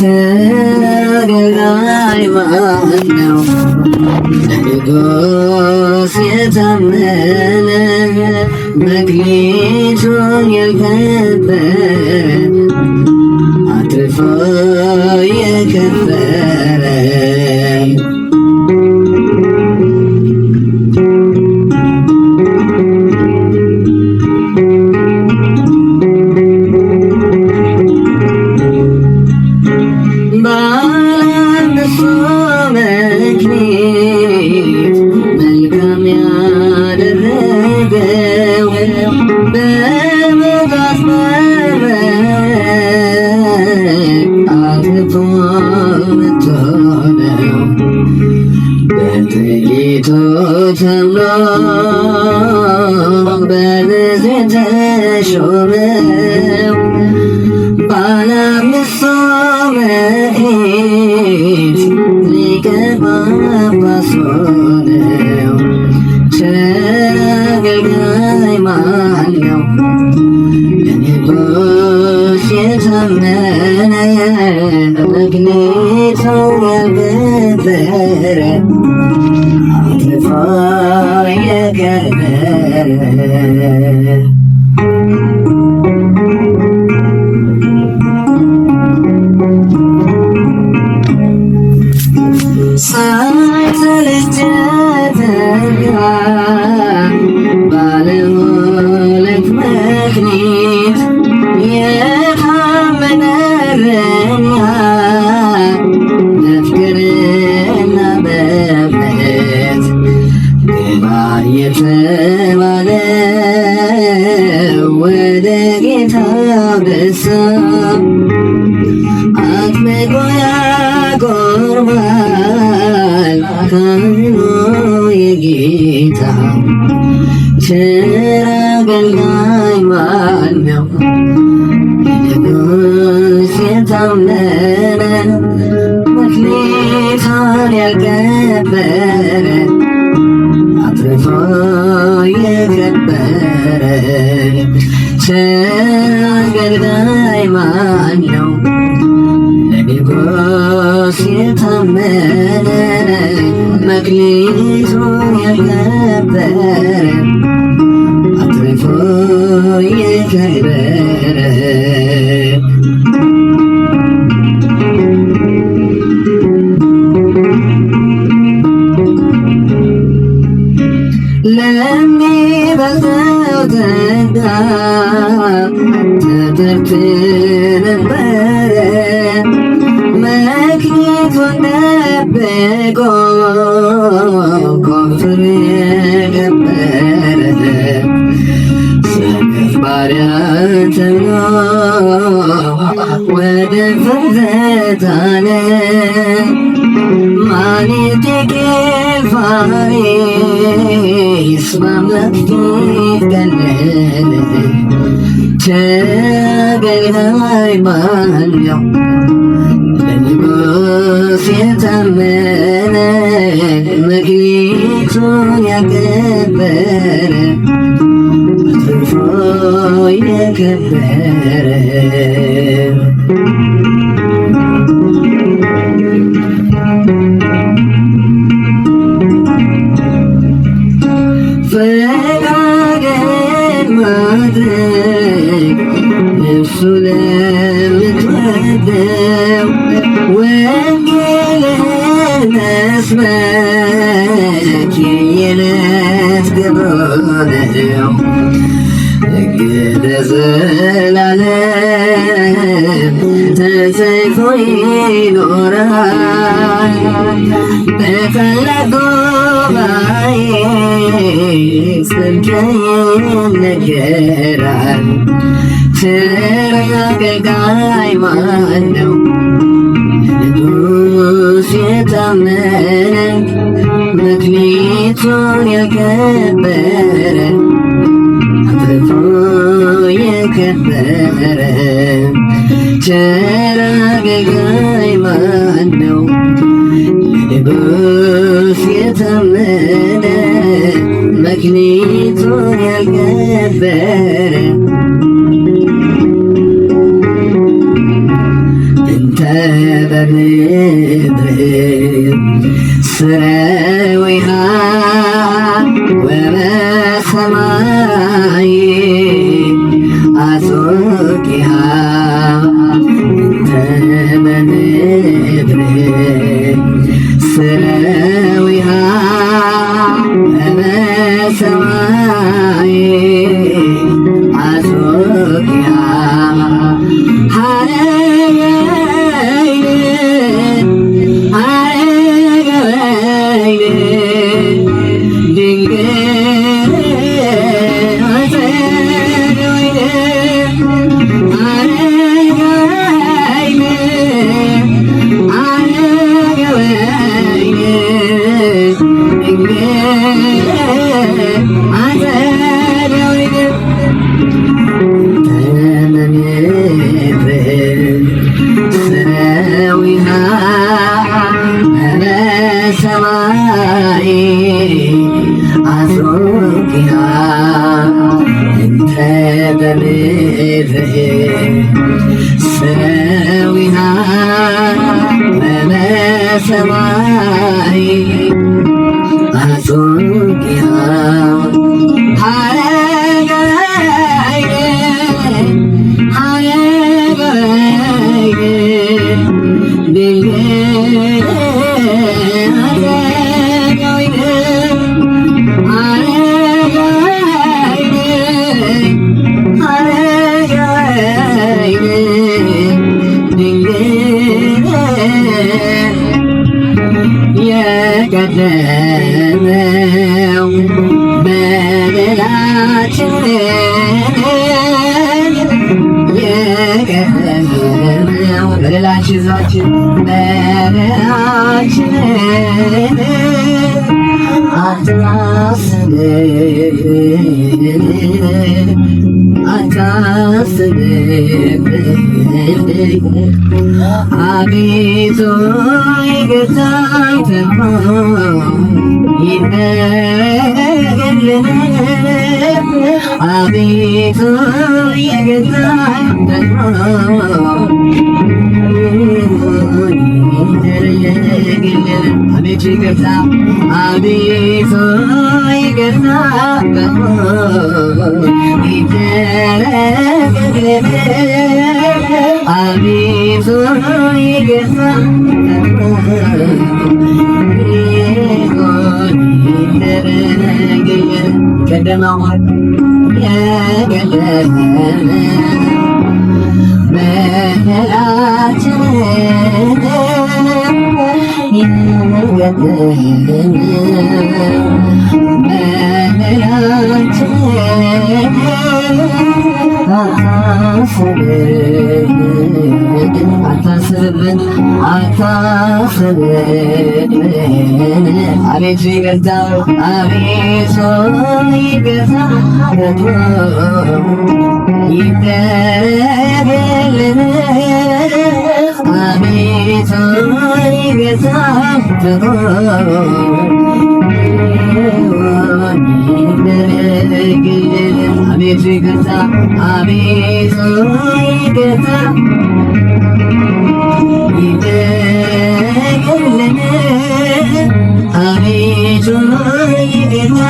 ተገላይ ማነው ለንጉሥ የታመነ መክሊቱን ያከበረ አትርፎ የከበረ በምድር ስረዊሃ ወበሰማይ አስወቂሃ እንተ በምድር ስረዊሃ ወበሰማይ አስወቂሃ ሰዊሃ በሰማይ አስወቂሃ የቀደመው በደላችን የቀደመው በደላችን አቤቱ ይቅርታ ይደረግልን አቤቱ ይቅርታ አቤቱ ይቅርታ አቤቱ ይቅርታ ይደረግልን አቤቱ ይቅርታ ይደረግልን ቀደመዋል የቀደመ በደላችን ይደረግልን በደላችን አታስብብን አቤቱ ይቅርታ አቤቱ ይቅርታ ይደረግልን አቤቱ ይቅርታ ይደረግልን አቤቱ ይቅርታ አቤቱ ይቅርታ ይደረግልን አቤቱ ይቅርታ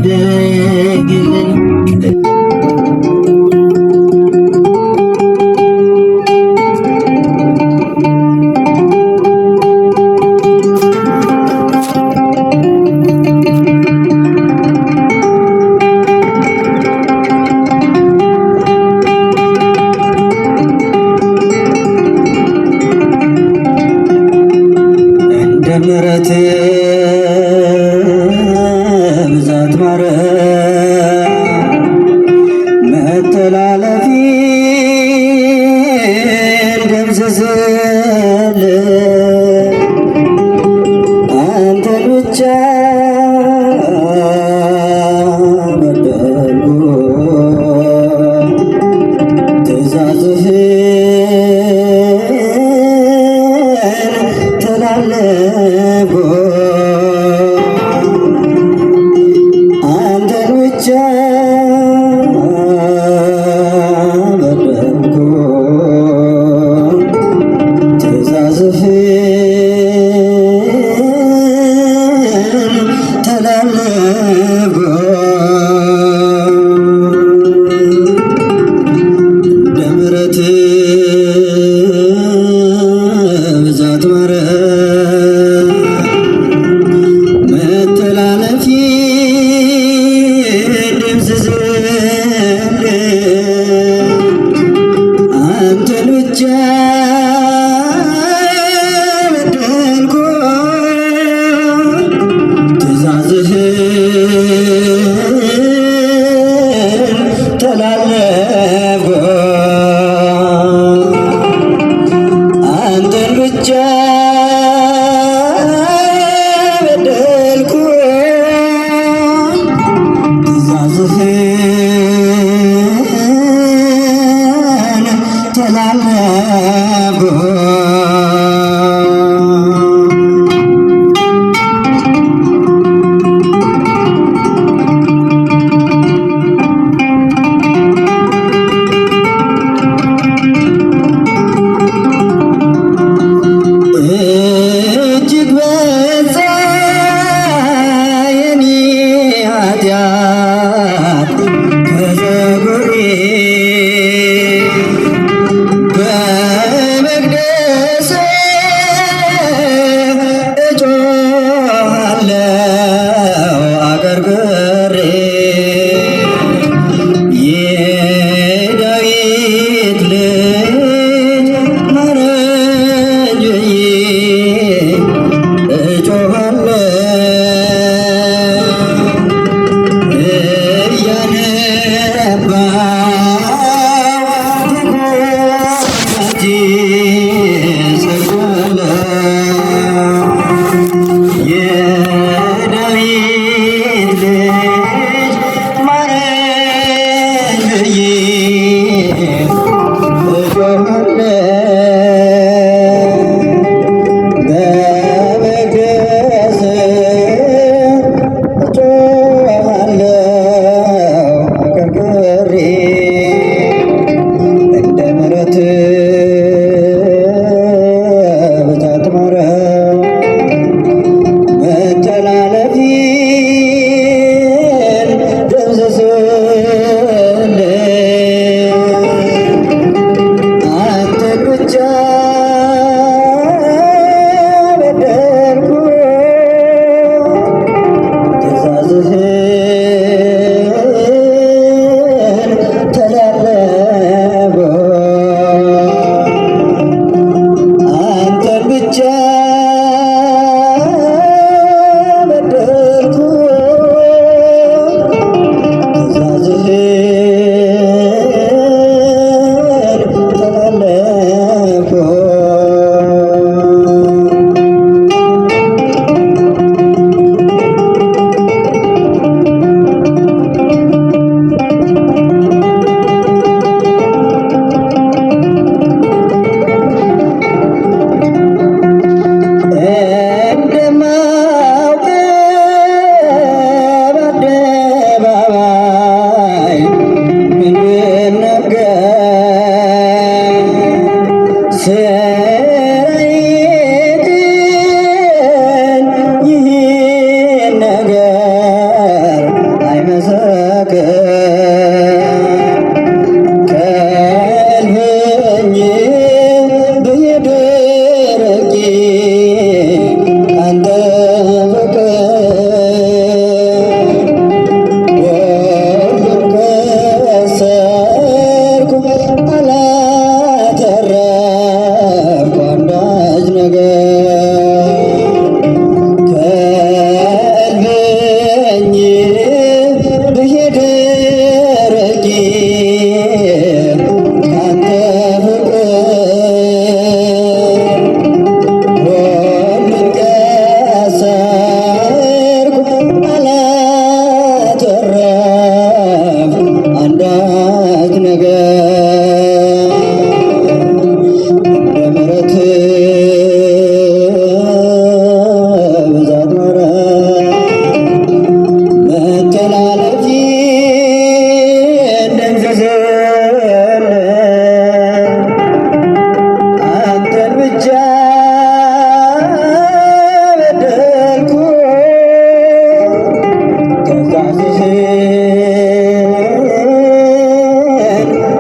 ይደረግልን ምሕረት ብዛት ማረን መተላለፌን ደምስስልኝ አንተን ብቻ በደልኩ ትእዛዝህን ተላለፍኩ አንተን ብቻ ተላለፍኩ እጅግ በዛ የኔ ኃጢአት ከፀጉሬ በመቅደስ እጮሃለሁ አቀርቅሬ የዳዊት ልጅ ማረኝ ብዬ እጮሃለሁ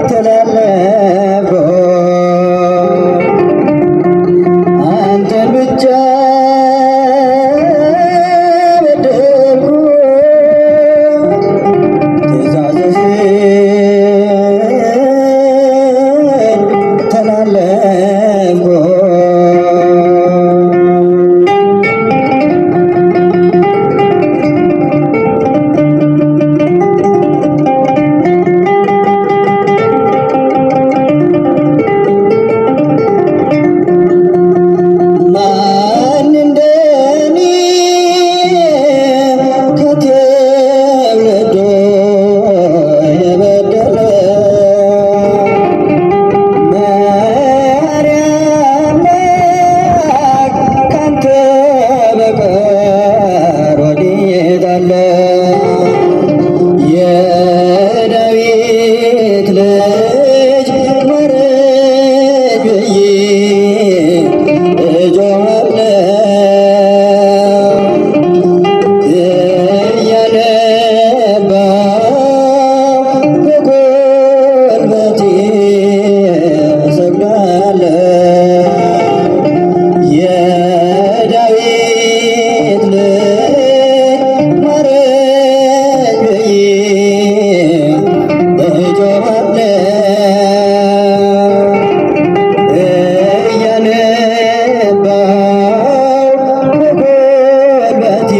ተላለፍኩ ልጅ ማረኝ ብዬ እጮኻለሁ እያነባሁ በጉልበቴ እሰግዳለሁ። የዳዊት ልጅ ማረኝ ብዬ እጮኻለሁ እያነባሁ በጉልበቴ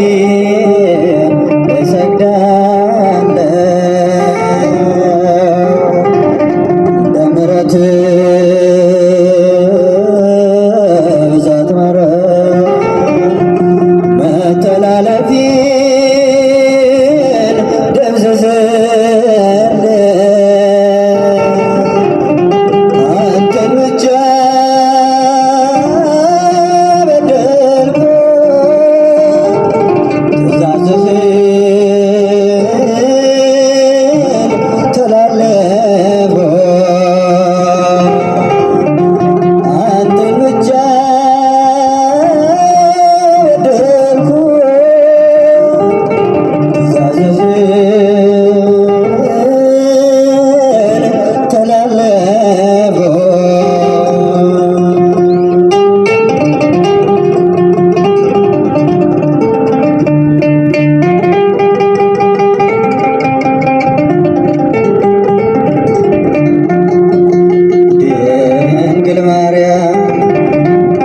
እሰግዳለሁ። በምሕረት ብዛት ማረኝ መተላለፌን ደምስስልኝ አንተን ብቻ በደልኩ ትእዛዝህን ተላለፍኩ አንተን ብቻ በደልኩ ትእዛዝህን ተላለፍኩ። ድንግል ማርያም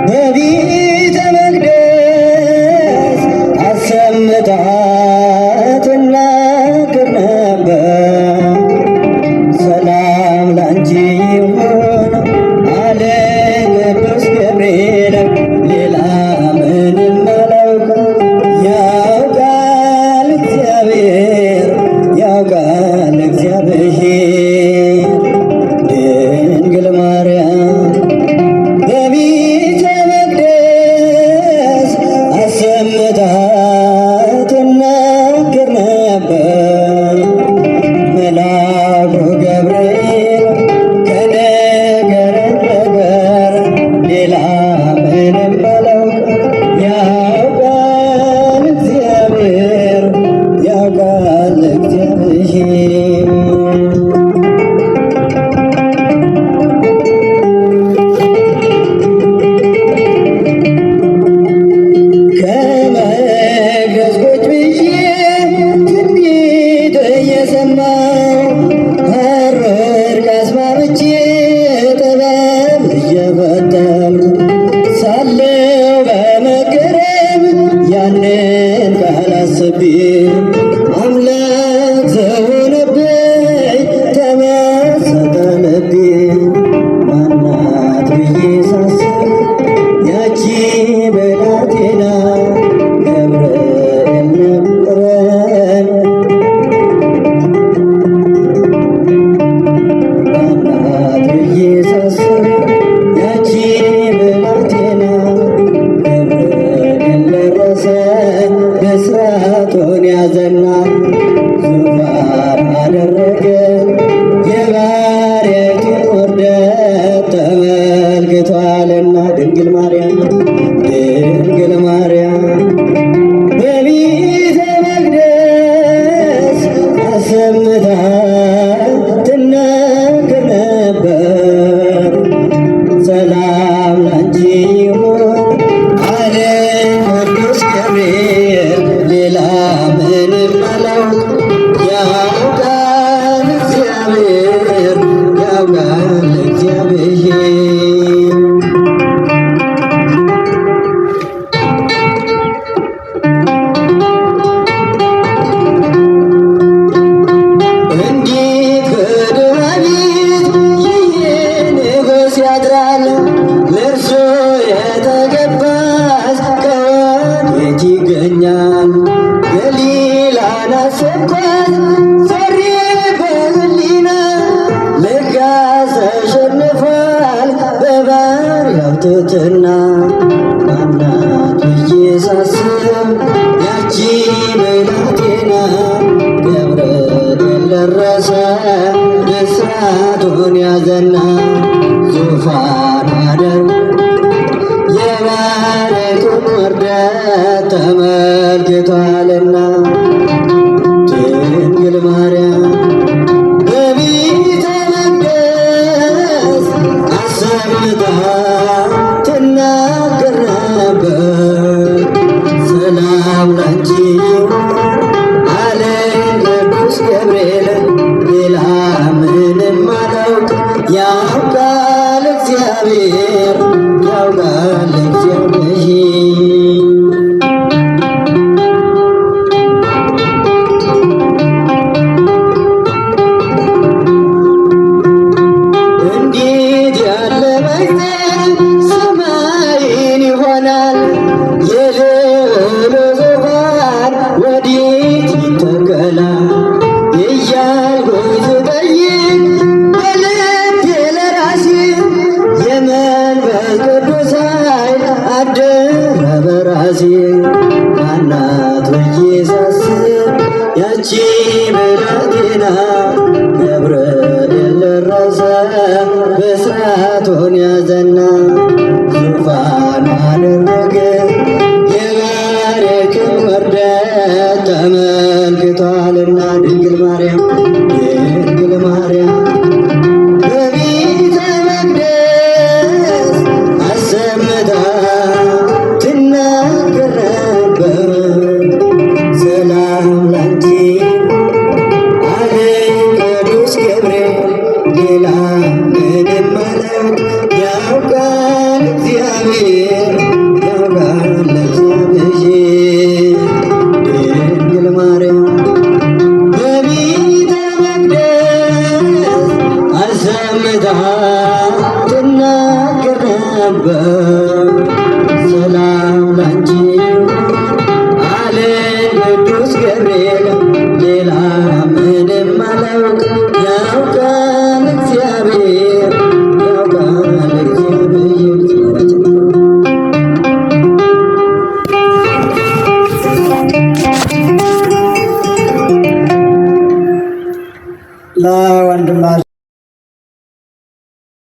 በቤተ መቅደስ አሰምታ ትናገር ነበር። ሰላም ላንቺ ይሁን አለ ቅዱስ ገብርኤል። ሌላ ምንም አላውቅም ያውቃል እግዚአብሔር ያውቃል እግዚአብሔር። ድንግል ማርያም በቤተ መቅደስ አሰምታ ትናገር ነበር። መልአኩ ገብርኤል ከነገረን ሌላ ምንም አላውቅም ያውቃል እግዚአብሔር ያውቃል እግዚአብሔር። ከመቅደስ ቁጭ ብዬ ትንቢት እየሰማሁ ሐረግ አስማምቼ ጥበብ እየፈተልኩ ሳለሁ በመገረም ያንን ቃል አስቤ አምላክ ሰው ሆነብኝ ተመሰጠ ልቤ። ማናት ብዬ ሳስብ ያቺ ብላቴና ገብርኤል ነበረን። ማናት ብዬ ሳስብ ያቺ ብላቴና ገብርኤል ደረሰ ብስራቱን ያዘና ዙፋን አደረገ የባሪያይቱን ውርደት ተመልክቷልና። ድንግል ማርያም ድንግል ማርያም በቤተ መቅደስ አሰምታ ትናገር ነበር። ሰላም ላንቺ ይሁን አለ ቅዱስ ገብርኤል። ሌላ ምንም አላውቅም ያውቃል እግዚአብሔር ያውቃል እግዚአብሔር። እንዴት በድሃ ቤት ይህ ንጉሥ ያድራል? ለእርሱ የተገባስ ከወዴት ይገኛል? ገሊላን አሰብኳት ዞሬ በሕሊና ልጋስ ተሸንፏል በባሪያው ትሕትና። ማናት ብዬ ሳስብ ያቺ ብላቴና ገብርኤል ደረሰ ብስራት ብስራቱን ያዘና ዙፋን አደርጎ የባሕሪቱን ውርደት ተመልክቷልና ድንግል ማርያም በቤተ መቅደስ አሰምታ ትናገር ነበር። ሰላም ላንቺ አለኝ ቅዱስ ገብርኤል ሌላ ምንም አላውቅ ያውቃል እግዚአብሔር ያውቃል እግዚአብሔር። እንዴት ያለ መቅደስ ሰማይን ይሆናል የልዑሉ ዙፋን ወዴት ይተከላል እያልኩኝ ስጠይቅ በልቤ ለራሴ የመንፈስ ቅዱስ ኃይል አደረ በራሴ። ማናት ብዬ ሳስብ ያቺ ብላቴና ገብርኤል ደረሰ ብስራቱን ያዘና